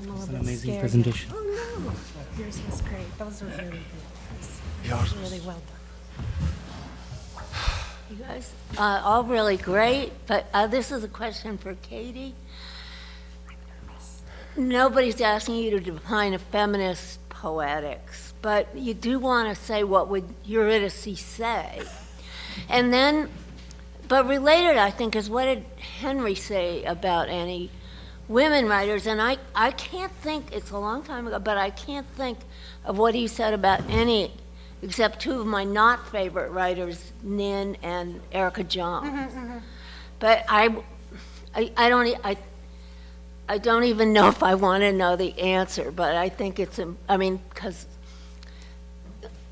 It's an amazing presentation. Oh no, yours was great. Those were really good. Yours Really well done. You guys, all really great, but this is a question for Katy. Nobody's asking you to define a feminist poetics, but you do want to say what would Eurydice say. And then, but related, I think, is what did Henry say about any women writers? And I can't think, it's a long time ago, but I can't think of what he said about any, except two of my not favorite writers, Nin and Erica Jones. But I don't even know if I want to know the answer, but I think it's, I mean, because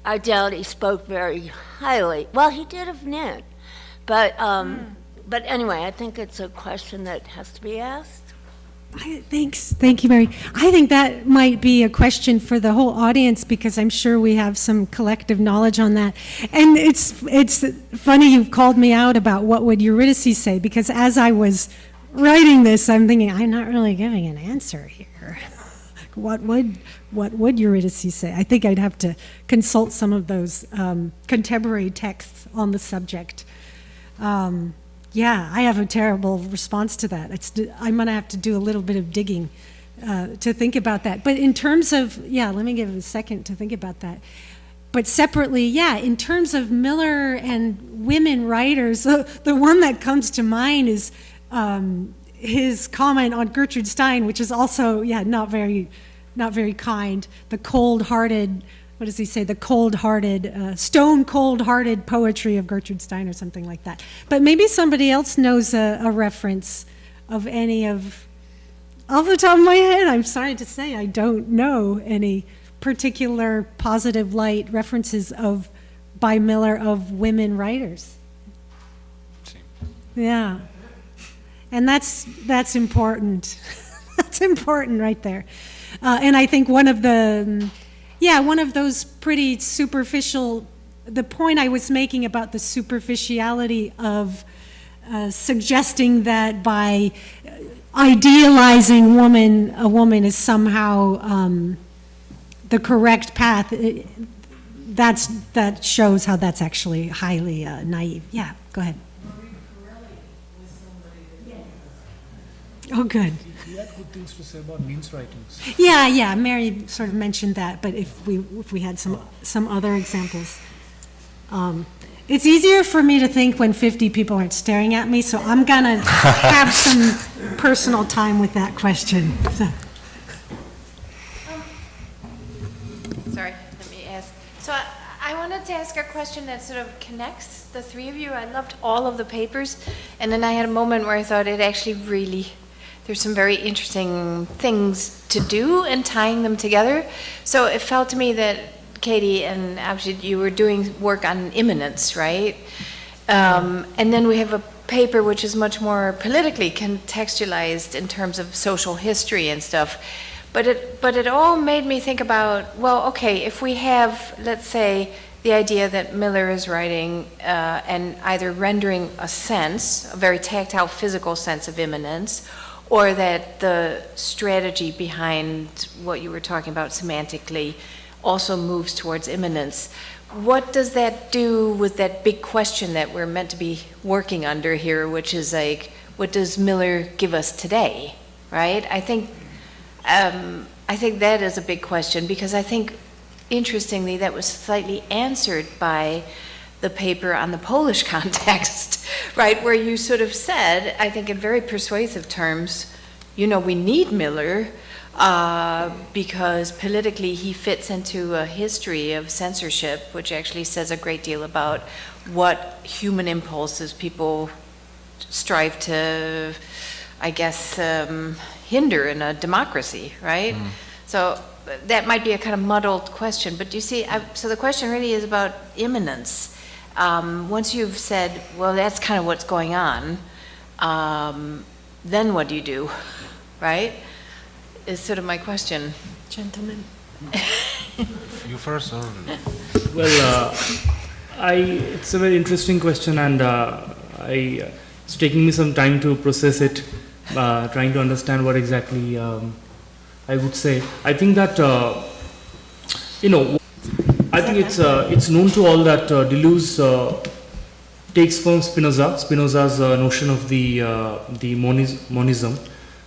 I doubt he spoke very highly. Well, he did of Nin, but anyway, I think it's a question that has to be asked. Thank you, Mary. I think that might be a question for the whole audience because I'm sure we have some collective knowledge on that. And it's funny you've called me out about what would Eurydice say, because as I was writing this, I'm thinking I'm not really giving an answer here. What would Eurydice say? I think I'd have to consult some of those contemporary texts on the subject. Yeah, I have a terrible response to that. I'm going to have to do a little bit of digging to think about that. But in terms of, yeah, let me give a second to think about that. But separately, yeah, in terms of Miller and women writers, the one that comes to mind is his comment on Gertrude Stein, which is also, yeah, not very kind. The cold-hearted, what does he say? The cold-hearted, stone-cold-hearted poetry of Gertrude Stein or something like that. But maybe somebody else knows a reference of any of the top of my head. I'm sorry to say I don't know any particular positive light references by Miller of women writers. Yeah. And that's important. That's important right there. And I think one of those pretty superficial, the point I was making about the superficiality of suggesting that by idealizing a woman is somehow the correct path, that shows how that's actually highly naive. Yeah, go ahead. Oh, good. He had good things to say about Nin's writings. Yeah, Mary sort of mentioned that, but if we had some other examples. It's easier for me to think when 50 people aren't staring at me, so I'm going to have some personal time with that question. So. Sorry, let me ask. So I wanted to ask a question that sort of connects the three of you. I loved all of the papers, and then I had a moment where I thought it actually really, there's some very interesting things to do and tying them together. So it felt to me that Katy and Abhijit, you were doing work on immanence, right? And then we have a paper which is much more politically contextualized in terms of social history and stuff. But it all made me think about, well, okay, if we have, let's say, the idea that Miller is writing and either rendering a sense, a very tactile, physical sense of immanence, or that the strategy behind what you were talking about semantically also moves towards immanence. What does that do with that big question that we're meant to be working under here, which is like, what does Miller give us today, right? I think that is a big question, because I think, interestingly, that was slightly answered by the paper on the Polish context, right, where you sort of said, I think in very persuasive terms, we need Miller because politically he fits into a history of censorship, which actually says a great deal about what human impulses people strive to, I guess, hinder in a democracy, right? Mm. So that might be a kind of muddled question, but do you see, so the question really is about immanence. Once you've said, well, that's kind of what's going on, then what do you do, right? Is sort of my question. Gentlemen. You first, or? Well, it's a very interesting question, and it's taking me some time to process it, trying to understand what exactly I would say. I think that, I think it's known to all that Deleuze takes from Spinoza's notion of the monism,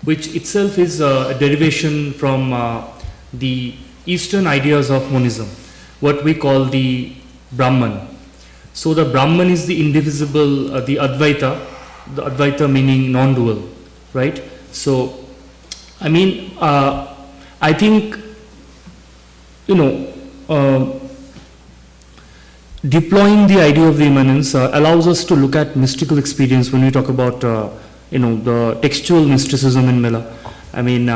which itself is a derivation from the Eastern ideas of monism, what we call the Brahman. So the Brahman is the indivisible, the Advaita meaning non-dual, right? So, I mean, I think, deploying the idea of the immanence allows us to look at mystical experience when we talk about, the textual mysticism in Miller. I mean,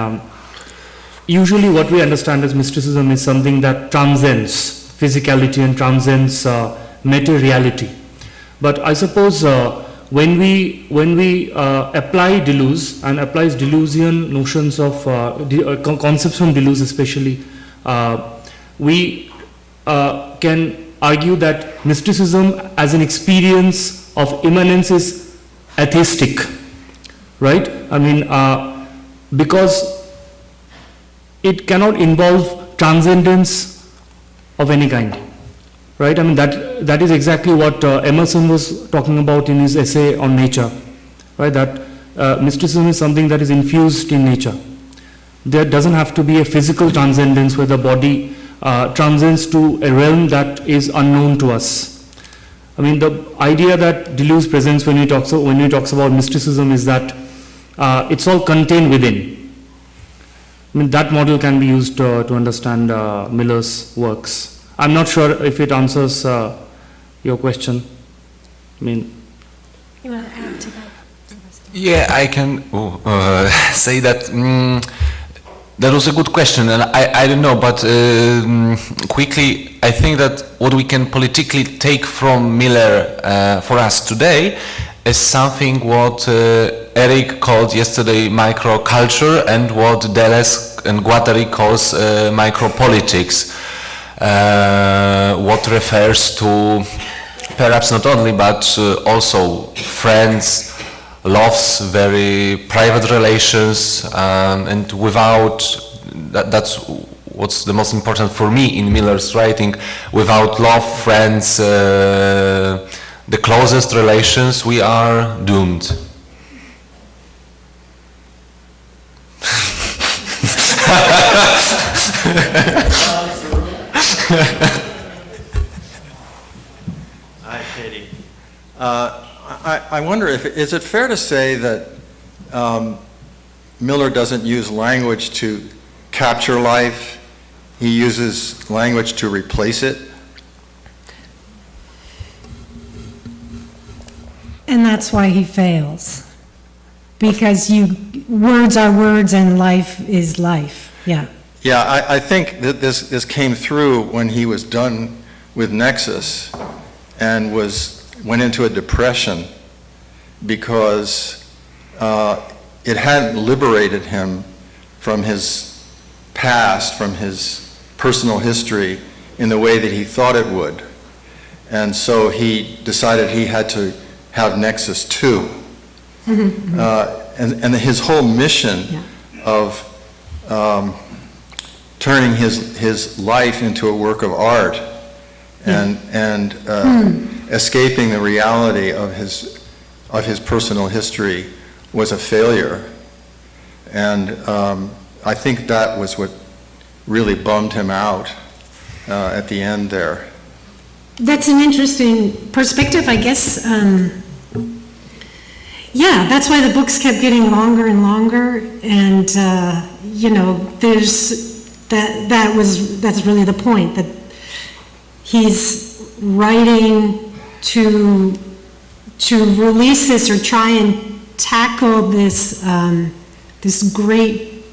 usually what we understand as mysticism is something that transcends physicality and transcends materiality. But I suppose when we apply Deleuze and applies Deleuzian notions of concepts from Deleuze especially, we can argue that mysticism as an experience of immanence is atheistic, right? I mean, because it cannot involve transcendence of any kind, right? I mean, that is exactly what Emerson was talking about in his essay on nature, right? That mysticism is something that is infused in nature. There doesn't have to be a physical transcendence where the body transcends to a realm that is unknown to us. I mean, the idea that Deleuze presents when he talks about mysticism is that it's all contained within. I mean, that model can be used to understand Miller's works. I'm not sure if it answers your question. I mean, You want to add to that? Yeah, I can say that that was a good question, and I don't know, but quickly, I think that what we can politically take from Miller for us today is something what Eric called yesterday microculture and what Deleuze and Guattari calls micropolitics, what refers to perhaps not only but also friends, loves, very private relations, and without, that's what's the most important for me in Miller's writing, without love, friends, the closest relations, we are doomed. Hi, Katy. I wonder is it fair to say that Miller doesn't use language to capture life, he uses language to replace it? And that's why he fails. Because words are words and life is life. Yeah. Yeah, I think that this came through when he was done with Nexus and went into a depression because it hadn't liberated him from his past, from his personal history in the way that he thought it would. And so he decided he had to have Nexus 2. And his whole mission of turning his life into a work of art and escaping the reality of his personal history was a failure. And I think that was what really bummed him out at the end there. That's an interesting perspective, I guess. Yeah, that's why the books kept getting longer and longer, and that's really the point, that he's writing to release this or try and tackle this this great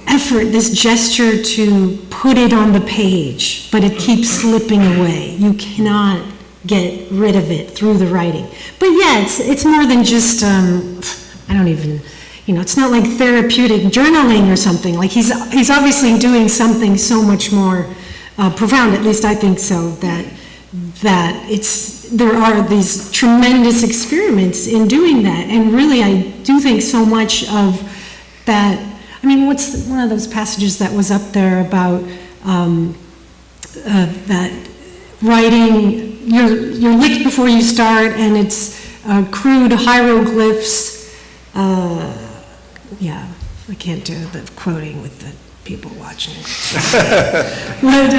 effort, this gesture to put it on the page, but it keeps slipping away. You cannot get rid of it through the writing. But yeah, it's more than just, I don't even, it's not like therapeutic journaling or something. Like he's obviously doing something so much more profound, at least I think so, that there are these tremendous experiments in doing that. And really, I do think so much of that, I mean, what's one of those passages that was up there about that writing, you're licked before you start, and it's crude hieroglyphs. Yeah, I can't do the quoting with the people watching. But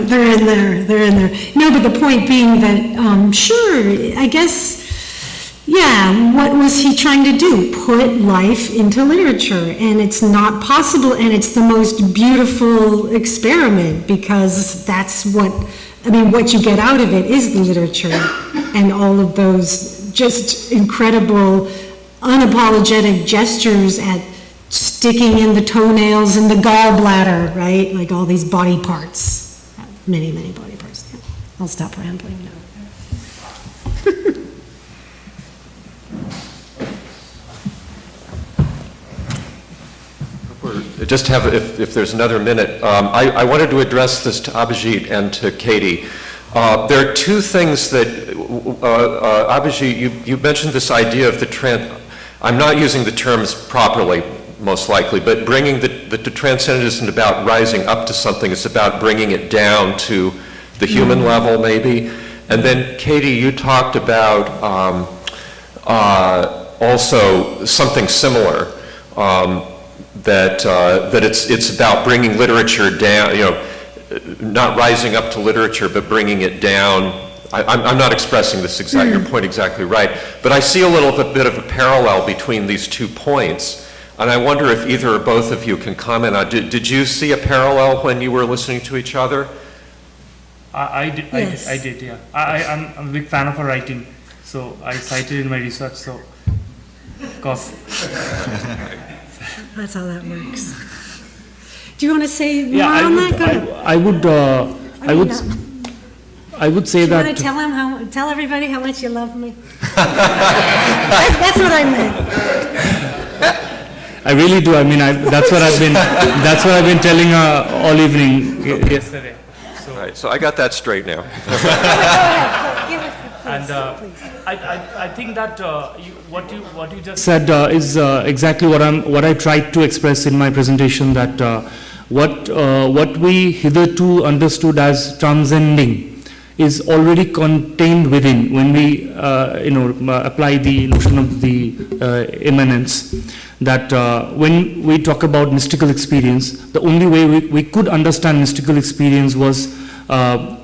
they're in there. No, but the point being that, sure, I guess, yeah, what was he trying to do? Put life into literature, and it's not possible, and it's the most beautiful experiment, because that's what, I mean, what you get out of it is the literature, and all of those just incredible, unapologetic gestures at sticking in the toenails and the gallbladder, right? Like all these body parts, many, many body parts. Yeah. I'll stop rambling now. Just have, if there's another minute, I wanted to address this to Abhijit and to Katy. There are two things that, Abhijit, you mentioned this idea of I'm not using the terms properly, most likely, but bringing the transcendent isn't about rising up to something, it's about bringing it down to the human level, maybe. And then, Katy, you talked about also something similar, that it's about bringing literature down, you know, not rising up to literature, but bringing it down. I'm not expressing this your point exactly right, but I see a little bit of a parallel between these 2 points, and I wonder if either or both of you can comment on, did you see a parallel when you were listening to each other? I did, Yes. I did, yeah. I'm a big fan of her writing, so I cited in my research, so of course. That's how that works. Do you want to say more Yeah, on that? Go ahead. I would say Do you that. want to tell everybody how much you love me? That's what I meant. I really do. I mean, that's what I've been telling her all evening yesterday. All right, so I got that straight now. Go ahead. And I think that what you just said is exactly what I tried to express in my presentation. That what we hitherto understood as transcending is already contained within when we apply the notion of the immanence. That when we talk about mystical experience, the only way we could understand mystical experience was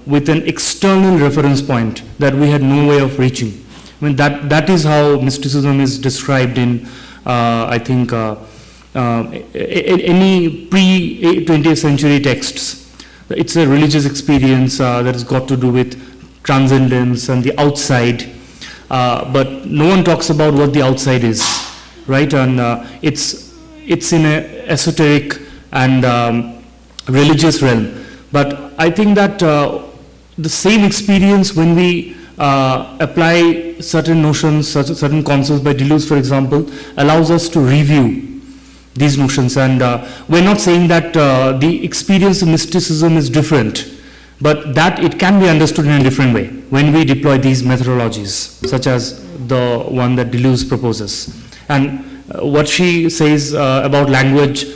with an external reference point that we had no way of reaching. I mean, that is how mysticism is described in, I think, any pre-20th century texts. It's a religious experience that has got to do with transcendence and the outside, but no one talks about what the outside is, right? And it's in an esoteric and religious realm. But I think that the same experience when we apply certain notions, certain concepts by Deleuze, for example, allows us to review these notions. And we're not saying that the experience of mysticism is different, but that it can be understood in a different way when we deploy these methodologies, such as the one that Deleuze proposes. And what she says about language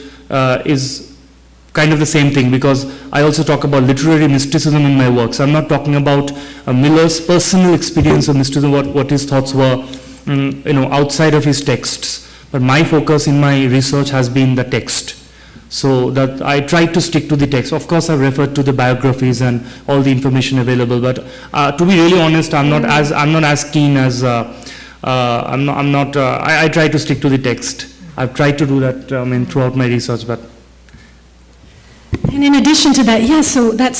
is kind of the same thing, because I also talk about literary mysticism in my works. I'm not talking about Miller's personal experience of mysticism, what his thoughts were, outside of his texts. But my focus in my research has been the text. So that I try to stick to the text. Of course, I've referred to the biographies and all the information available. But to be really honest, I'm not as keen as I try to stick to the text. I've tried to do that throughout my research, but. And in addition to that, yeah, so that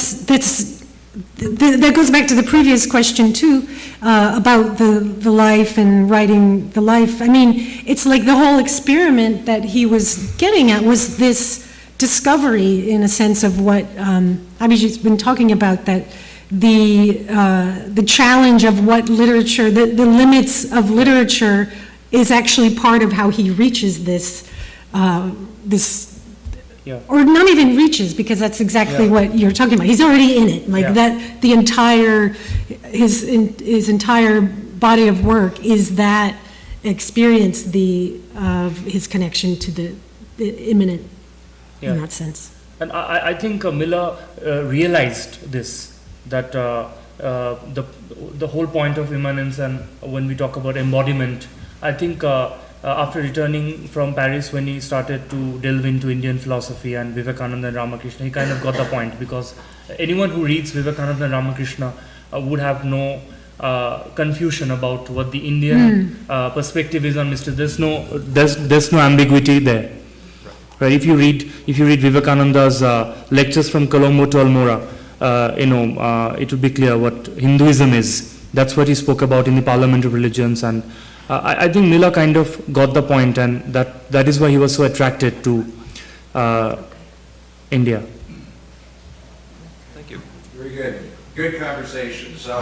goes back to the previous question too, about the life and writing the life. I mean, it's like the whole experiment that he was getting at was this discovery, in a sense, of what Abhijit's been talking about, that the challenge of what literature, the limits of literature is actually part of how he reaches this, Yeah. or not even reaches, because that's exactly what you're talking about. He's already in it, like that. The entire his entire body of work is that experience of his connection to the immanent Yeah. in that sense. And I think Miller realized this, that the whole point of immanence, and when we talk about embodiment, I think after returning from Paris, when he started to delve into Indian philosophy and Vivekananda and Ramakrishna, he kind of got the point, because anyone who reads Vivekananda and Ramakrishna would have no confusion about what the Indian perspective is on Mr. There's no ambiguity there. Right? If you read Vivekananda's lectures from Colombo to Almora, it would be clear what Hinduism is. That's what he spoke about in the Parliament of Religions, and I think Miller kind of got the point, and that is why he was so attracted to India. Thank you. Very good. Good conversation. So,